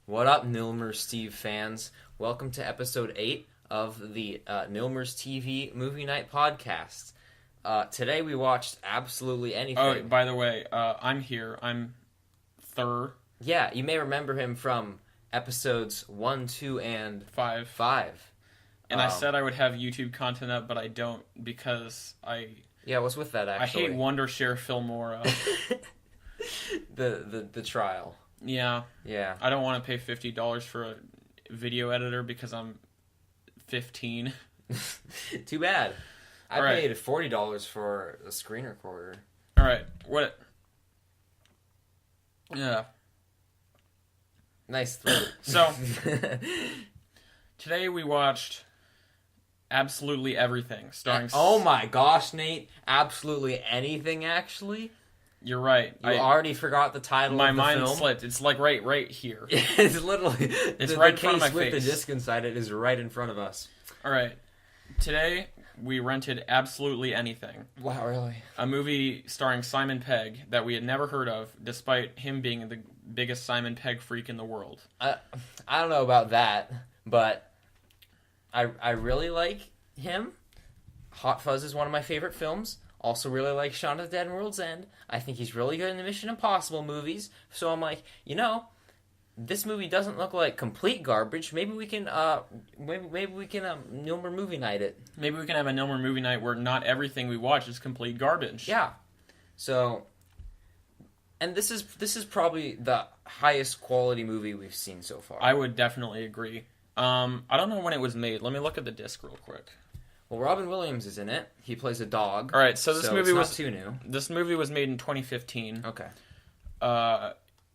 What up, Nilmer Steve fans? Welcome to episode 8 of the Nilmer's TV Movie Night podcast. Today we watched absolutely anything. Oh, by the way, I'm here. I'm Thur. Yeah, you may remember him from episodes 1, 2, and 5. And I said I would have YouTube content up, but I don't because Yeah, what's with that, actually? I hate Wondershare Filmora. the trial. Yeah. Yeah. I don't want to pay $50 for a video editor because I'm 15. Too bad. I All right. paid $40 for a screen recorder. All right. What? Yeah. Nice throw. So, today we watched absolutely everything starring... Oh my gosh, Nate. Absolutely anything, actually? You're right. You already forgot the title My of the mind film. slipped. It's like right here. It's literally... It's right in front of my with face. the disc inside it is right in front of us. All right. Today, we rented Absolutely Anything. Wow, really? A movie starring Simon Pegg that we had never heard of, despite him being the biggest Simon Pegg freak in the world. I don't know about that, but I really like him. Hot Fuzz is one of my favorite films. Also really like Shaun of the Dead and World's End. I think he's really good in the Mission Impossible movies. So I'm like, this movie doesn't look like complete garbage. Maybe we can Nilmer movie night it. Maybe we can have a Nilmer movie night where not everything we watch is complete garbage. Yeah. So, and this is probably the highest quality movie we've seen so far. I would definitely agree. I don't know when it was made. Let me look at the disc real quick. Well, Robin Williams is in it. He plays a dog. All right, so this movie it's was not too new. This movie was made in 2015. Okay.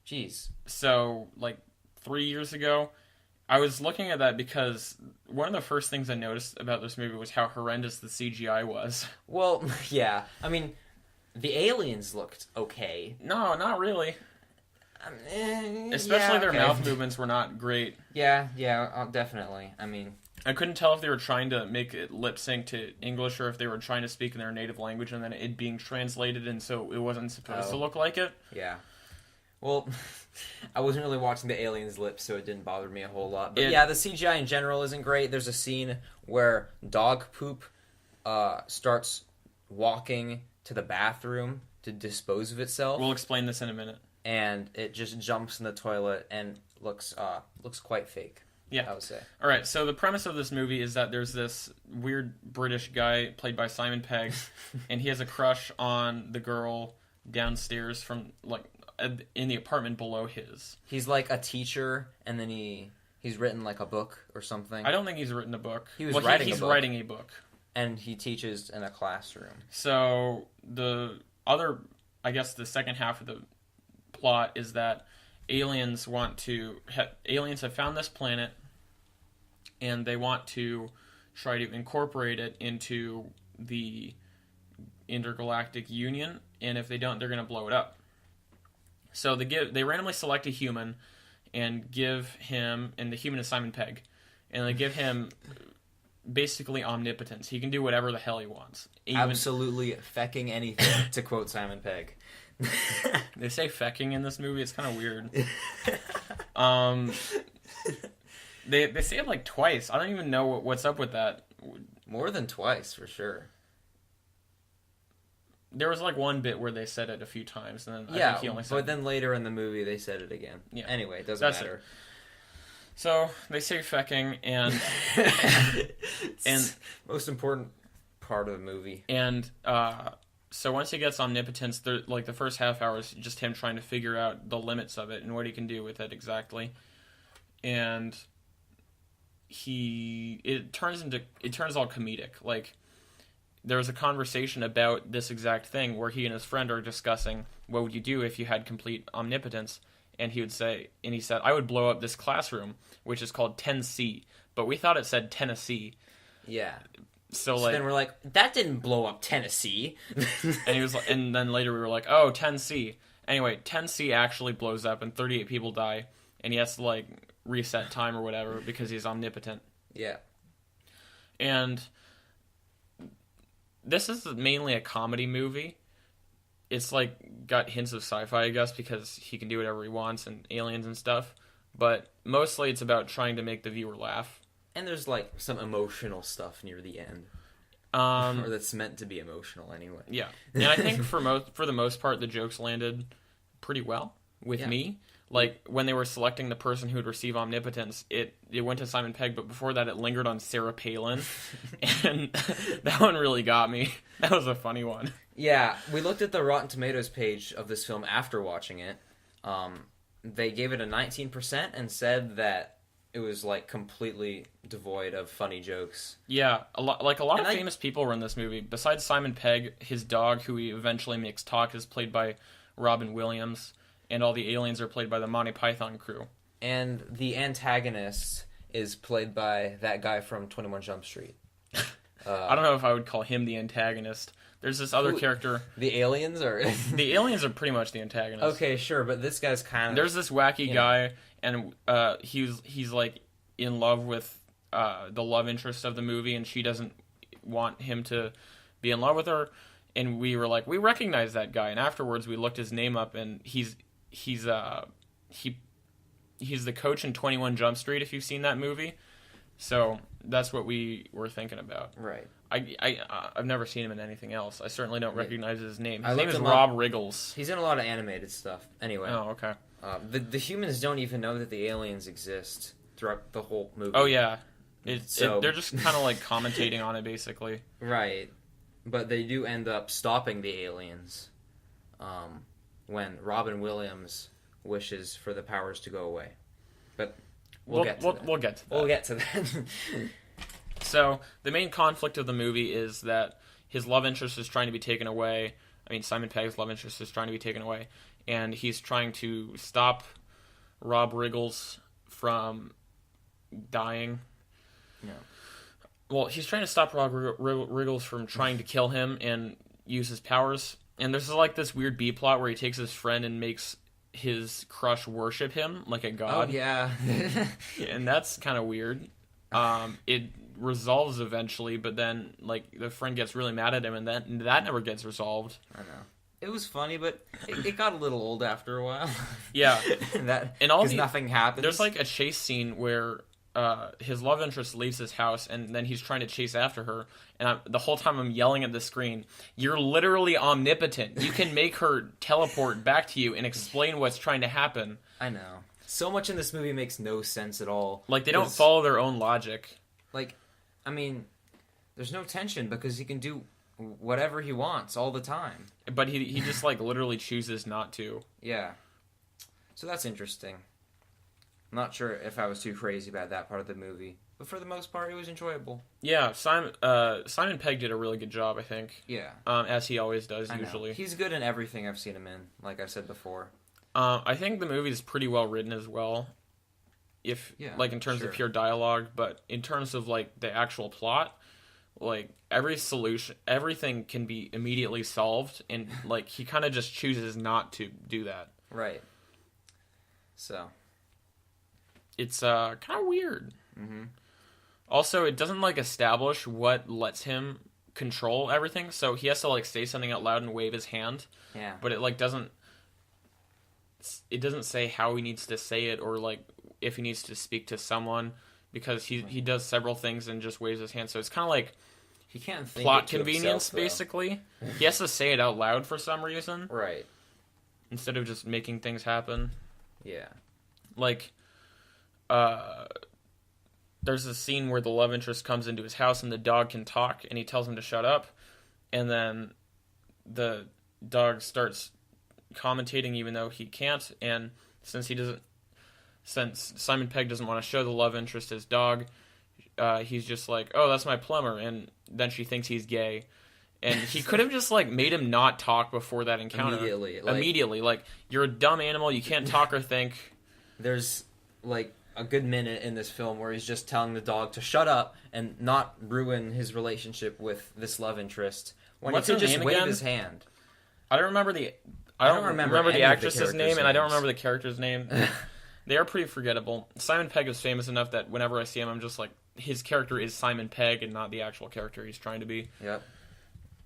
Jeez. So like 3 years ago. I was looking at that because one of the first things I noticed about this movie was how horrendous the CGI was. Well, yeah. I mean, the aliens looked okay. No, not really. Especially their mouth movements were not great. Yeah, definitely. I mean, I couldn't tell if they were trying to make it lip sync to English or if they were trying to speak in their native language and then it being translated and so it wasn't supposed to look like it. Yeah. Well, I wasn't really watching the aliens' lips, so it didn't bother me a whole lot. But yeah, the CGI in general isn't great. There's a scene where dog poop starts walking to the bathroom to dispose of itself. We'll explain this in a minute. And it just jumps in the toilet and looks quite fake. Yeah, I would say. All right, so the premise of this movie is that there's this weird British guy played by Simon Pegg, and he has a crush on the girl downstairs from in the apartment below his. He's like a teacher, and then he's written like a book or something. I don't think he's written a book. He's writing a book, and he teaches in a classroom. So the other, I guess, the second half of the plot is that aliens have found this planet, and they want to try to incorporate it into the intergalactic union, and if they don't, they're going to blow it up. So they randomly select a human and give him, and the human is Simon Pegg, and they give him basically omnipotence. He can do whatever the hell he wants. Absolutely fecking anything, to quote Simon Pegg. They say fecking in this movie. It's kind of weird. They say it like twice. I don't even know what's up with that. More than twice, for sure. There was like one bit where they said it a few times, and then I think he only said but then later in the movie they said it again. Yeah. Anyway, it doesn't matter. So they say fecking, and and most important part of the movie. And so once he gets omnipotence, like the first half hour is just him trying to figure out the limits of it and what he can do with it exactly. And it turns all comedic. Like there was a conversation about this exact thing where he and his friend are discussing what would you do if you had complete omnipotence, and he said, I would blow up this classroom, which is called 10C, but we thought it said Tennessee. Yeah. So then we're like, that didn't blow up Tennessee. and then later we were like, oh, 10C. Anyway, 10C actually blows up and 38 people die, and he has to reset time or whatever because he's omnipotent. Yeah. And this is mainly a comedy movie. It's got hints of sci-fi, I guess, because he can do whatever he wants and aliens and stuff. but mostly it's about trying to make the viewer laugh. And there's like some emotional stuff near the end, or that's meant to be emotional anyway. Yeah, and I think for the most part, the jokes landed pretty well with me. Like, when they were selecting the person who would receive omnipotence, it went to Simon Pegg, but before that it lingered on Sarah Palin. And that one really got me. That was a funny one. Yeah, we looked at the Rotten Tomatoes page of this film after watching it. They gave it a 19% and said that it was, like, completely devoid of funny jokes. Yeah, a lot of famous people were in this movie. Besides Simon Pegg, his dog, who he eventually makes talk, is played by Robin Williams. And all the aliens are played by the Monty Python crew. And the antagonist is played by that guy from 21 Jump Street. I don't know if I would call him the antagonist. There's this other character. The aliens are... The aliens are pretty much the antagonist. Okay, sure, but this guy's kind of... There's this wacky guy, and he's like in love with the love interest of the movie, and she doesn't want him to be in love with her. And we were like, we recognize that guy. And afterwards, we looked his name up, and he's the coach in 21 Jump Street, if you've seen that movie. So that's what we were thinking about. Right. I've never seen him in anything else. I certainly don't recognize his name. His I name is looked him Rob up. Riggles. He's in a lot of animated stuff. Anyway. Oh, okay. The humans don't even know that the aliens exist throughout the whole movie. Oh, yeah. They're just kind of like commentating on it, basically. Right. But they do end up stopping the aliens when Robin Williams wishes for the powers to go away. But we'll get to that. We'll get to that. We'll get to that. So, the main conflict of the movie is that his love interest is trying to be taken away. I mean, Simon Pegg's love interest is trying to be taken away. And he's trying to stop Rob Riggles from dying. No. Well, he's trying to stop Rob Riggles from trying to kill him and use his powers. And there's like this weird B-plot where he takes his friend and makes his crush worship him like a god. Oh, yeah. And that's kind of weird. It resolves eventually, but then like the friend gets really mad at him, and that never gets resolved. I know. It was funny, but it got a little old after a while. Yeah. Because nothing happens. There's like a chase scene where his love interest leaves his house, and then he's trying to chase after her. And the whole time I'm yelling at the screen, "You're literally omnipotent. You can make her teleport back to you and explain what's trying to happen." I know. So much in this movie makes no sense at all. Like, they don't follow their own logic. Like, I mean, there's no tension because he can do whatever he wants all the time. But he just, like, literally chooses not to. Yeah. So that's interesting. I'm not sure if I was too crazy about that part of the movie. But for the most part, it was enjoyable. Yeah, Simon Pegg did a really good job, I think. Yeah. As he always does, I usually. know. He's good in everything I've seen him in, like I said before. I think the movie is pretty well written as well. In terms of pure dialogue, but in terms of, like, the actual plot, like, everything can be immediately solved, and, like, he kind of just chooses not to do that. Right. So. It's, kind of weird. Mm-hmm. Also, it doesn't, like, establish what lets him control everything, so he has to, like, say something out loud and wave his hand. Yeah. But it, like, doesn't say how he needs to say it, or, like, if he needs to speak to someone, because he does several things and just waves his hand, so it's kind of like he can't think plot it to convenience, himself, basically. He has to say it out loud for some reason. Right. Instead of just making things happen. Yeah. Like, there's a scene where the love interest comes into his house and the dog can talk, and he tells him to shut up, and then the dog starts commentating even though he can't, and since Simon Pegg doesn't want to show the love interest his dog, he's just like, "Oh, that's my plumber," and then she thinks he's gay. And he could have just, like, made him not talk before that encounter. Immediately. Like, you're a dumb animal, you can't talk or think. There's, like, a good minute in this film where he's just telling the dog to shut up and not ruin his relationship with this love interest. When What's he her could just name wave again? his hand. I don't remember the actress's name, and I don't remember the character's name. They are pretty forgettable. Simon Pegg is famous enough that whenever I see him, I'm just like, his character is Simon Pegg and not the actual character he's trying to be. Yep.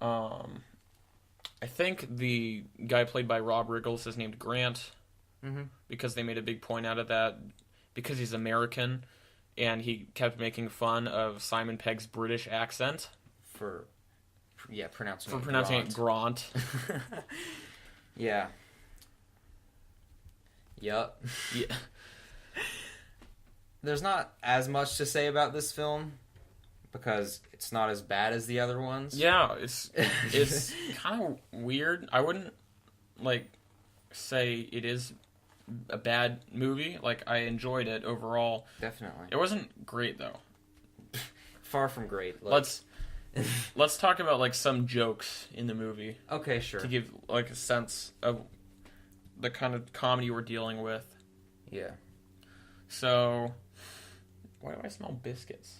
I think the guy played by Rob Riggles is named Grant, because they made a big point out of that. because he's American, and he kept making fun of Simon Pegg's British accent pronouncing it Grant. Yeah. Yup. Yeah. There's not as much to say about this film because it's not as bad as the other ones. Yeah, it's kind of weird. I wouldn't say it is a bad movie. Like, I enjoyed it overall. Definitely. It wasn't great though. Far from great. Let's talk about some jokes in the movie. Okay, sure. To give a sense of the kind of comedy we're dealing with. Yeah. So, why do I smell biscuits?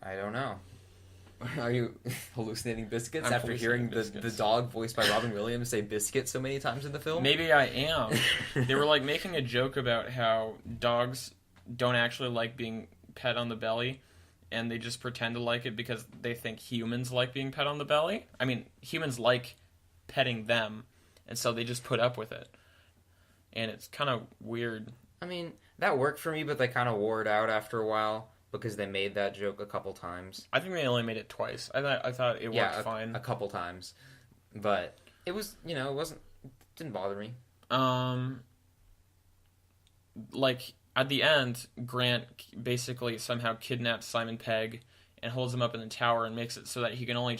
I don't know. Are you hallucinating biscuits I'm after hearing hallucinating the dog voiced by Robin Williams say biscuit so many times in the film? Maybe I am. They were making a joke about how dogs don't actually like being pet on the belly, and they just pretend to like it because they think humans like being pet on the belly. I mean, humans like petting them, and so they just put up with it. And it's kind of weird. I mean, that worked for me, but they kind of wore it out after a while because they made that joke a couple times. I think they only made it twice. I thought it worked fine. A couple times. But it was, it didn't bother me. At the end, Grant basically somehow kidnaps Simon Pegg and holds him up in the tower and makes it so that he can only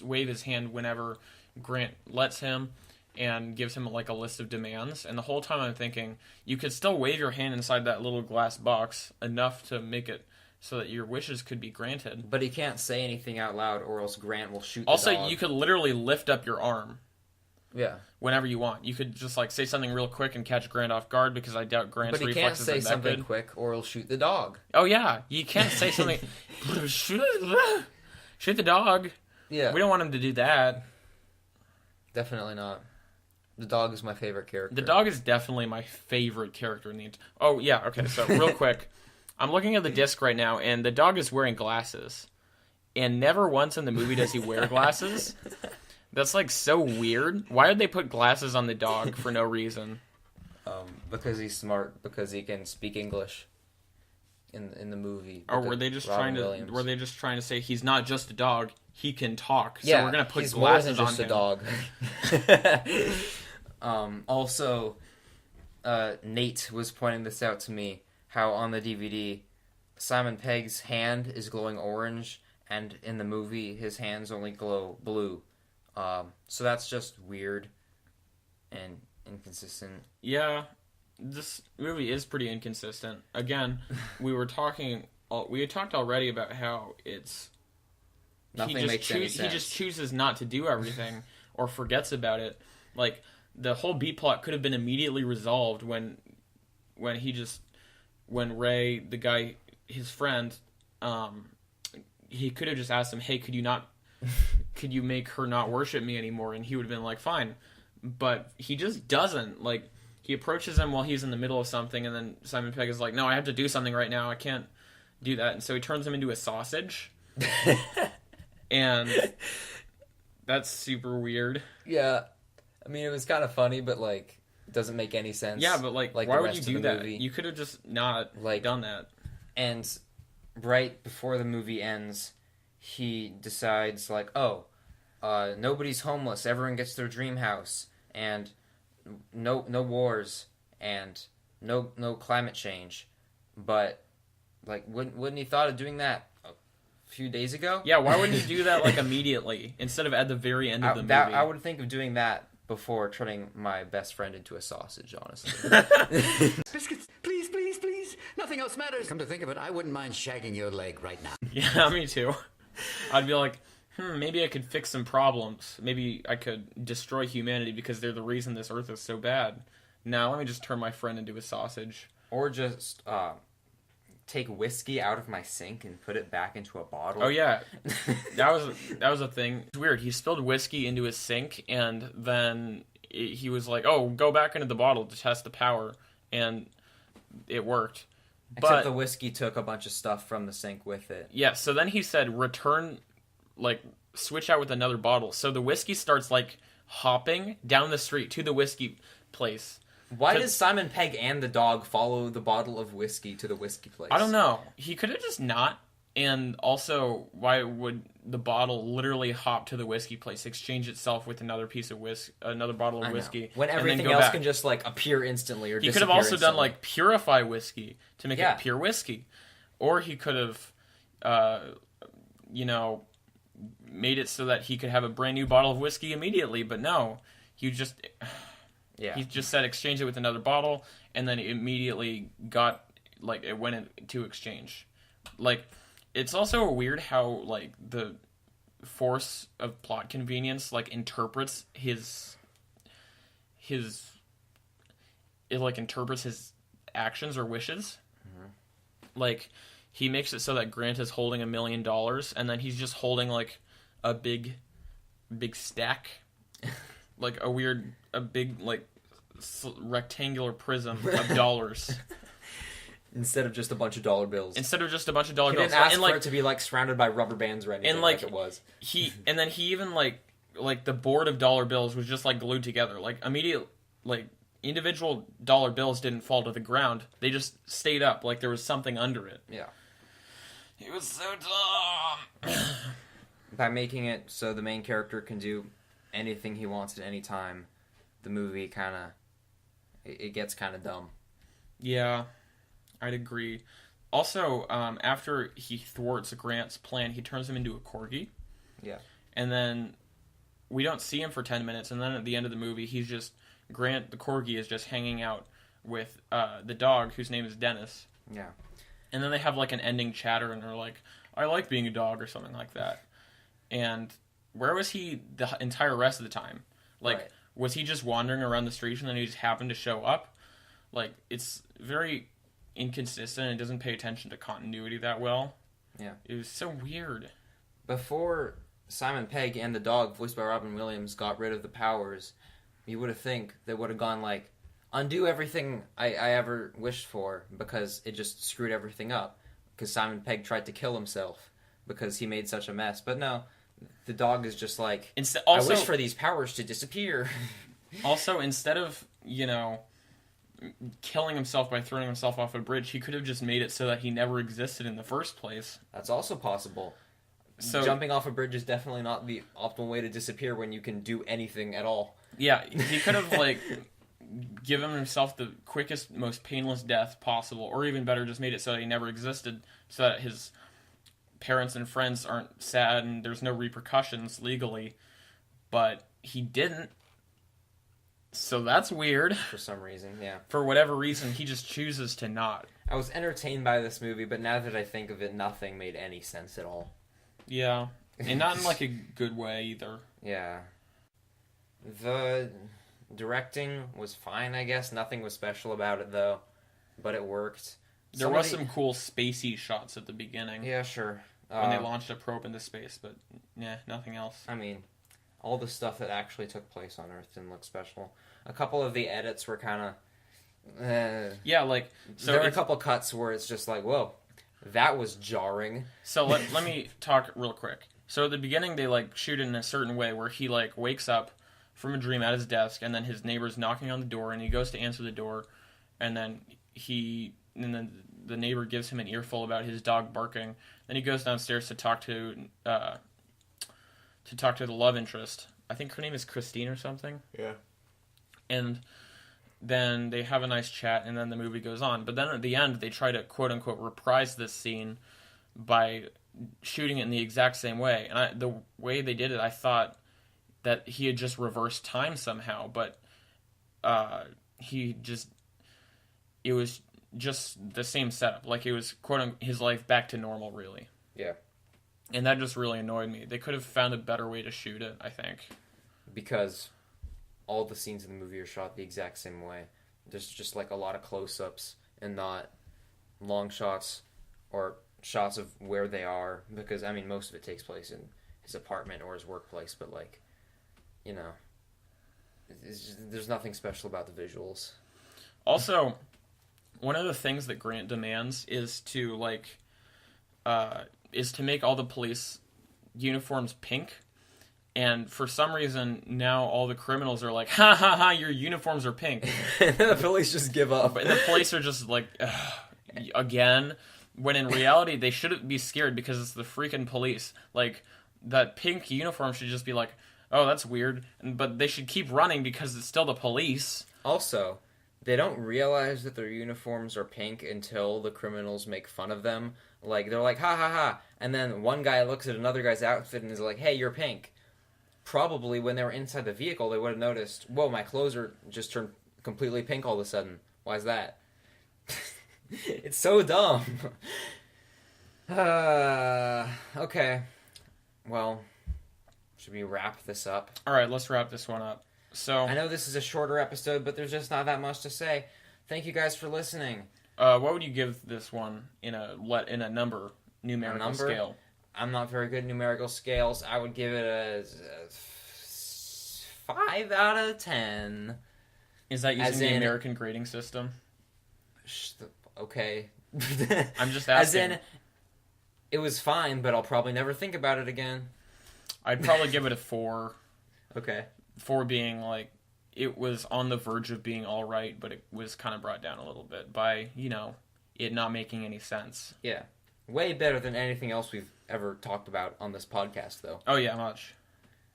wave his hand whenever Grant lets him, and gives him a list of demands. And the whole time I'm thinking, you could still wave your hand inside that little glass box enough to make it so that your wishes could be granted. But he can't say anything out loud or else Grant will shoot the also, dog. You could literally lift up your arm. Yeah. Whenever you want. You could just say something real quick and catch Grant off guard, because I doubt Grant's reflexes are that good. But he can't say something quick or he'll shoot the dog. Oh yeah, you can't say something. Shoot the dog. Yeah. We don't want him to do that. Definitely not. The dog is my favorite character. The dog is definitely my favorite character in the... Oh, yeah, okay, so real quick. I'm looking at the disc right now, and the dog is wearing glasses. And never once in the movie does he wear glasses. That's, so weird. Why would they put glasses on the dog for no reason? Because he's smart, because he can speak English in the movie. Or were they just trying to say he's not just a dog, he can talk, so yeah, we're going to put he's glasses more on than just him. a dog. Also, Nate was pointing this out to me, how on the DVD, Simon Pegg's hand is glowing orange, and in the movie, his hands only glow blue. So that's just weird and inconsistent. Yeah, this movie is pretty inconsistent. Again, we had talked already about how it's... Nothing makes any sense. He just chooses not to do everything, or forgets about it. The whole B plot could have been immediately resolved when Ray, the guy, his friend, he could have just asked him, "Hey, could you make her not worship me anymore?" And he would have been like, "Fine," but he just doesn't. He approaches him while he's in the middle of something, and then Simon Pegg is like, "No, I have to do something right now. I can't do that," and so he turns him into a sausage, and that's super weird. Yeah. I mean, it was kind of funny, but, it doesn't make any sense. Yeah, but, why would you do that? Movie. You could have just not done that. And right before the movie ends, he decides, nobody's homeless, everyone gets their dream house, and no wars, and no climate change. But, wouldn't he thought of doing that a few days ago? Yeah, why wouldn't he do that, immediately, instead of at the very end of the movie? I would think of doing that before turning my best friend into a sausage, honestly. Biscuits, please, please, please. Nothing else matters. Come to think of it, I wouldn't mind shagging your leg right now. Yeah, me too. I'd be like, maybe I could fix some problems. Maybe I could destroy humanity because they're the reason this earth is so bad. Now, let me just turn my friend into a sausage. Or just take whiskey out of my sink and put it back into a bottle. Oh yeah, that was a thing. It's weird. He spilled whiskey into his sink, and then he was like, "Oh, go back into the bottle to test the power," and it worked. Except the whiskey took a bunch of stuff from the sink with it. Yeah. So then he said, "Return, switch out with another bottle." So the whiskey starts hopping down the street to the whiskey place. Why does Simon Pegg and the dog follow the bottle of whiskey to the whiskey place? I don't know. He could have just not. And also, why would the bottle literally hop to the whiskey place, exchange itself with another piece of another bottle of whiskey, when and then everything go else back? can just like appear instantly or He could have also done like purify whiskey to make it pure whiskey, or he could have, made it so that he could have a brand new bottle of whiskey immediately. But no, he just said exchange it with another bottle, and then it immediately got like it went into exchange, like. It's also weird how, like, the force of plot convenience, like, interprets his actions or wishes. Mm-hmm. Like, he makes it so that Grant is holding $1 million, and then he's just holding, like, a big stack. Like, a big, like, rectangular prism of dollars. Instead of just a bunch of dollar bills. He didn't ask for it to be like surrounded by rubber bands or anything like it was. He even like the board of dollar bills was just like glued together. Like individual dollar bills didn't fall to the ground. They just stayed up like there was something under it. Yeah. He was so dumb. By making it so the main character can do anything he wants at any time, the movie it gets kind of dumb. Yeah. I'd agree. Also, after he thwarts Grant's plan, he turns him into a corgi. Yeah. And then we don't see him for 10 minutes, and then at the end of the movie, Grant, the corgi, is just hanging out with the dog, whose name is Dennis. Yeah. And then they have, like, an ending chatter, and they're like, I like being a dog, or something like that. And where was he the entire rest of the time? Like, right. Was he just wandering around the streets, and then he just happened to show up? Like, it's very inconsistent and doesn't pay attention to continuity that well. Yeah. It was so weird. Before Simon Pegg and the dog, voiced by Robin Williams, got rid of the powers, you would have think they would have gone like, undo everything I ever wished for, because it just screwed everything up. Because Simon Pegg tried to kill himself because he made such a mess. But no, the dog is just like, I wish for these powers to disappear. Also, instead of, killing himself by throwing himself off a bridge, he could have just made it so that he never existed in the first place. That's also possible. So jumping off a bridge is definitely not the optimal way to disappear when you can do anything at all. Yeah, he could have given himself the quickest, most painless death possible, or even better, just made it so that he never existed, so that his parents and friends aren't sad and there's no repercussions legally. But he didn't. So that's weird. For some reason, yeah. For whatever reason, he just chooses to not. I was entertained by this movie, but now that I think of it, nothing made any sense at all. Yeah. And not in, a good way, either. Yeah. The directing was fine, I guess. Nothing was special about it, though. But it worked. There was some cool spacey shots at the beginning. Yeah, sure. When they launched a probe into space, but, nothing else. I mean, all the stuff that actually took place on Earth didn't look special. A couple of the edits were kind of... there were a couple cuts where it's just like, whoa, that was jarring. So let me talk real quick. So at the beginning, they shoot it in a certain way where he wakes up from a dream at his desk, and then his neighbor's knocking on the door, and he goes to answer the door, and then the neighbor gives him an earful about his dog barking. Then he goes downstairs to talk to the love interest. I think her name is Christine or something. Yeah. And then they have a nice chat, and then the movie goes on. But then at the end, they try to quote-unquote reprise this scene by shooting it in the exact same way. And the way they did it, I thought that he had just reversed time somehow, but it was just the same setup. It was quote-unquote his life back to normal, really. Yeah. And that just really annoyed me. They could have found a better way to shoot it, I think. Because all the scenes in the movie are shot the exact same way. There's just a lot of close-ups and not long shots or shots of where they are. Because, I mean, most of it takes place in his apartment or his workplace. But, there's nothing special about the visuals. Also, one of the things that Grant demands is to make all the police uniforms pink, And for some reason, now all the criminals are like, ha ha ha, your uniforms are pink. The police just give up. And the police are just like, again? When in reality, they shouldn't be scared because it's the freaking police. Like, that pink uniform should just be like, oh, that's weird. But they should keep running because it's still the police. Also, they don't realize that their uniforms are pink until the criminals make fun of them. Like, they're like, ha ha ha. And then one guy looks at another guy's outfit and is like, hey, you're pink. Probably when they were inside the vehicle, they would have noticed, whoa, my clothes are just turned completely pink all of a sudden. Why is that? It's so dumb. Okay. Well, should we wrap this up? All right, let's wrap this one up. So I know this is a shorter episode, but there's just not that much to say. Thank you guys for listening. what would you give this one in a numerical scale? I'm not very good at numerical scales. I would give it a 5 out of 10. Is that As using the in- American grading system? Okay. I'm just As asking. in, it was fine, but I'll probably never think about it again. I'd probably give it a 4. Okay. 4 being like, it was on the verge of being all right, but it was kind of brought down a little bit by, it not making any sense. Yeah. Way better than anything else we've ever talked about on this podcast, though. Oh, yeah, much.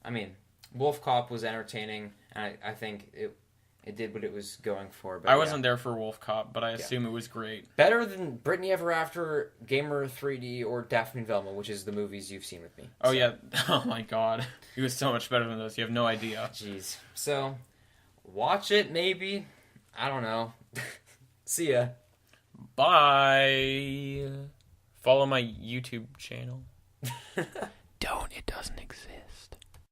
I mean, Wolf Cop was entertaining, and I think it did what it was going for. But I wasn't there for Wolf Cop, but I assume it was great. Better than Brittany Ever After, Gamer 3D, or Daphne and Velma, which is the movies you've seen with me. Oh, yeah. Oh, my God. It was so much better than those. You have no idea. Jeez. So, watch it, maybe. I don't know. See ya. Bye. Follow my YouTube channel. Don't. It doesn't exist.